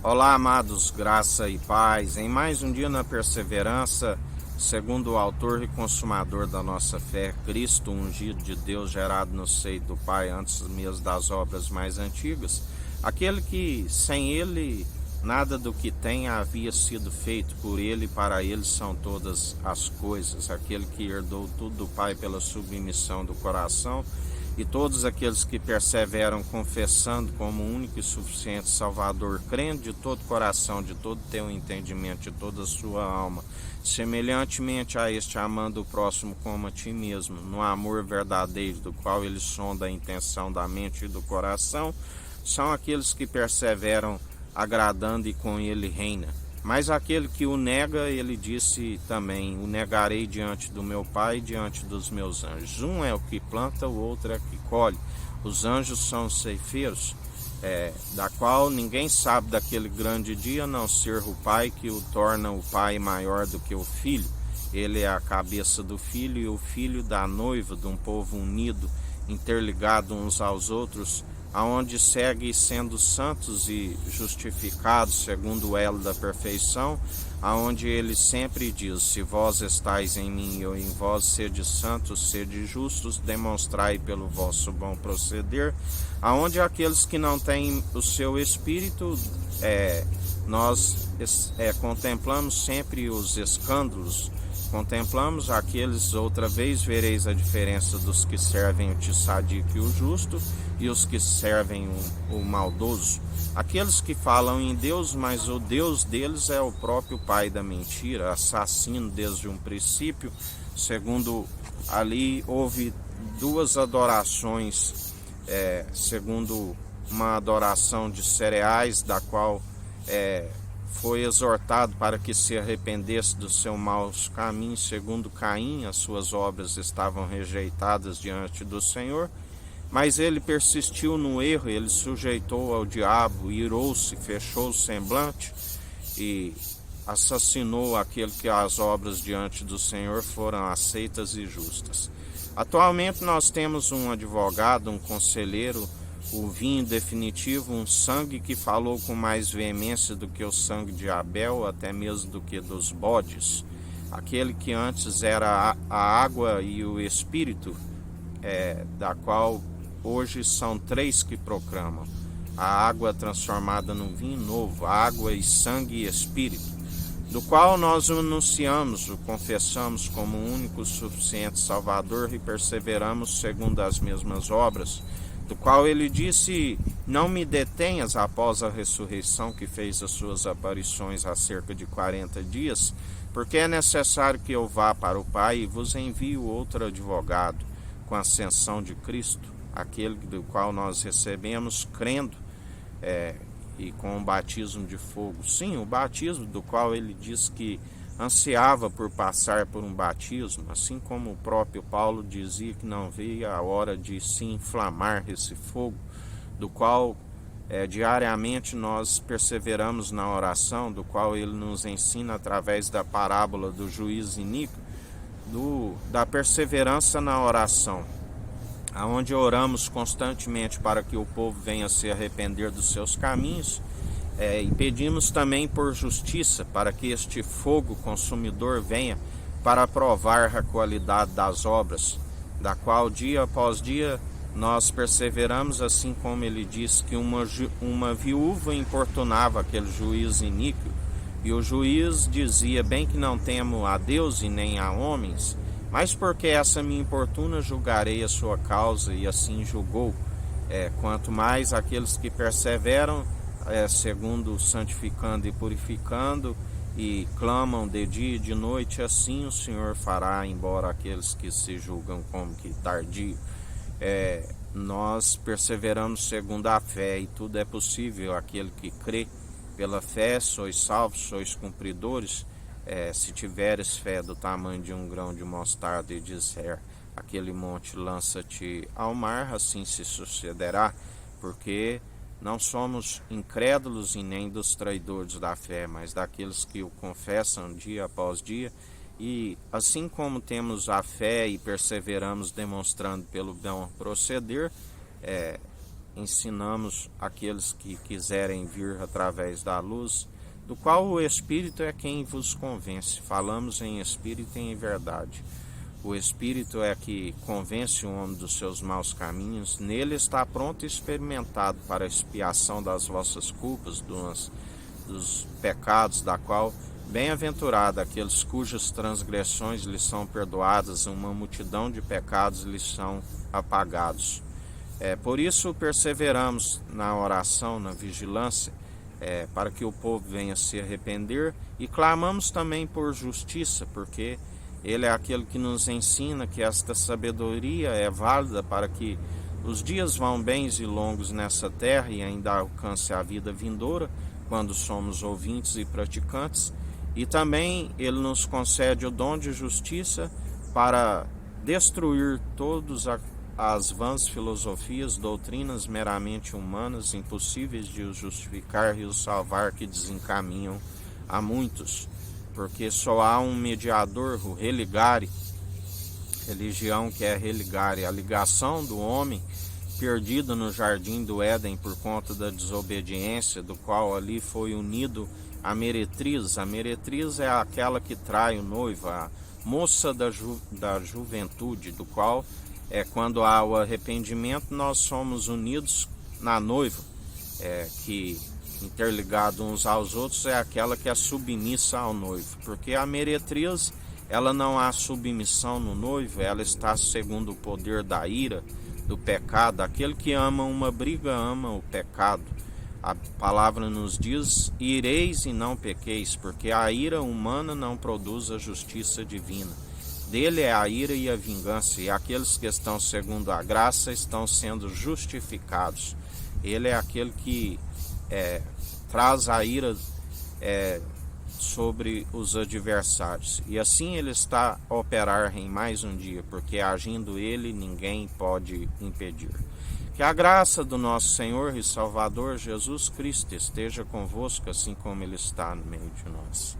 Olá, amados, graça e paz. Em mais um dia na perseverança, segundo o autor e consumador da nossa fé, Cristo, ungido de Deus, gerado no seio do Pai antes mesmo das obras mais antigas, aquele que sem ele nada do que tem havia sido feito, por ele e para ele são todas as coisas, aquele que herdou tudo do Pai pela submissão do coração, e todos aqueles que perseveram confessando como único e suficiente Salvador, crendo de todo coração, de todo teu entendimento, de toda a sua alma, semelhantemente a este, amando o próximo como a ti mesmo, no amor verdadeiro, do qual ele sonda a intenção da mente e do coração, são aqueles que perseveram agradando e com ele reina. Mas aquele que o nega, ele disse também: o negarei diante do meu Pai e diante dos meus anjos. Um é o que planta, o outro é o que colhe. Os anjos são os ceifeiros, da qual ninguém sabe daquele grande dia, a não ser o Pai, que o torna o Pai maior do que o Filho. Ele é a cabeça do Filho e o Filho da noiva, de um povo unido, interligado uns aos outros, aonde segue sendo santos e justificados segundo o elo da perfeição, aonde ele sempre diz: se vós estáis em mim e eu em vós, sede santos, sede justos, demonstrai pelo vosso bom proceder, aonde aqueles que não têm o seu espírito, nós contemplamos sempre os escândalos, contemplamos aqueles, outra vez vereis a diferença dos que servem o tissadico e o justo, e os que servem o maldoso. Aqueles que falam em Deus, mas o Deus deles é o próprio pai da mentira, assassino desde um princípio. Segundo ali houve duas adorações, segundo uma adoração de cereais, da qual foi exortado para que se arrependesse dos seus maus caminhos, segundo Caim, as suas obras estavam rejeitadas diante do Senhor, mas ele persistiu no erro, ele sujeitou ao diabo, irou-se, fechou o semblante e assassinou aquele que as obras diante do Senhor foram aceitas e justas. Atualmente nós temos um advogado, um conselheiro, o vinho definitivo, um sangue que falou com mais veemência do que o sangue de Abel, até mesmo do que dos bodes. Aquele que antes era a água e o espírito, da qual hoje são três que proclamam: a água transformada num vinho novo, água e sangue e espírito, do qual nós o anunciamos, o confessamos como único suficiente Salvador e perseveramos segundo as mesmas obras, do qual ele disse: não me detenhas após a ressurreição, que fez as suas aparições há cerca de 40 dias, porque é necessário que eu vá para o Pai e vos envio outro advogado, com a ascensão de Cristo, aquele do qual nós recebemos crendo, e com o batismo de fogo. Sim, o batismo do qual ele diz que ansiava por passar por um batismo, assim como o próprio Paulo dizia que não veio a hora de se inflamar esse fogo, do qual diariamente nós perseveramos na oração, do qual ele nos ensina através da parábola do juiz iníquo, da perseverança na oração, aonde oramos constantemente para que o povo venha se arrepender dos seus caminhos, e pedimos também por justiça, para que este fogo consumidor venha para provar a qualidade das obras, da qual dia após dia nós perseveramos, assim como ele diz que uma viúva importunava aquele juiz iníquo, e o juiz dizia: bem que não temo a Deus e nem a homens, mas porque essa me importuna, julgarei a sua causa, e assim julgou. Quanto mais aqueles que perseveram, segundo santificando e purificando, e clamam de dia e de noite, assim o Senhor fará, embora aqueles que se julgam como que tardio. Nós perseveramos segundo a fé, e tudo é possível aquele que crê. Pela fé sois salvos, sois cumpridores. Se tiveres fé do tamanho de um grão de mostarda e disser aquele monte: lança-te ao mar, assim se sucederá, porque não somos incrédulos e nem dos traidores da fé, mas daqueles que o confessam dia após dia. E assim como temos a fé e perseveramos demonstrando pelo bom proceder, ensinamos aqueles que quiserem vir através da luz, do qual o Espírito é quem vos convence. Falamos em Espírito e em verdade. O Espírito é que convence o homem dos seus maus caminhos. Nele está pronto e experimentado para a expiação das vossas culpas, dos pecados, da qual bem-aventurado aqueles cujas transgressões lhes são perdoadas, uma multidão de pecados lhes são apagados. Por isso perseveramos na oração, na vigilância, para que o povo venha se arrepender, e clamamos também por justiça, porque Ele é aquele que nos ensina que esta sabedoria é válida para que os dias vão bens e longos nessa terra e ainda alcance a vida vindoura, quando somos ouvintes e praticantes. E também Ele nos concede o dom de justiça para destruir todas as vãs filosofias, doutrinas meramente humanas, impossíveis de os justificar e os salvar, que desencaminham a muitos. Porque só há um mediador, o religare, religião que é religare, a ligação do homem perdido no jardim do Éden por conta da desobediência, do qual ali foi unido a meretriz. A meretriz é aquela que trai o noivo, a moça da juventude, do qual quando há o arrependimento nós somos unidos na noiva, que interligado uns aos outros é aquela que é submissa ao noivo, porque a meretriz, ela não há submissão no noivo, ela está segundo o poder da ira, do pecado. Aquele que ama uma briga ama o pecado. A palavra nos diz: ireis e não pequeis, porque a ira humana não produz a justiça divina. Dele é a ira e a vingança, e aqueles que estão segundo a graça estão sendo justificados. Ele é aquele que traz a ira sobre os adversários. E assim Ele está a operar em mais um dia, porque agindo Ele, ninguém pode impedir. Que a graça do nosso Senhor e Salvador Jesus Cristo esteja convosco, assim como Ele está no meio de nós.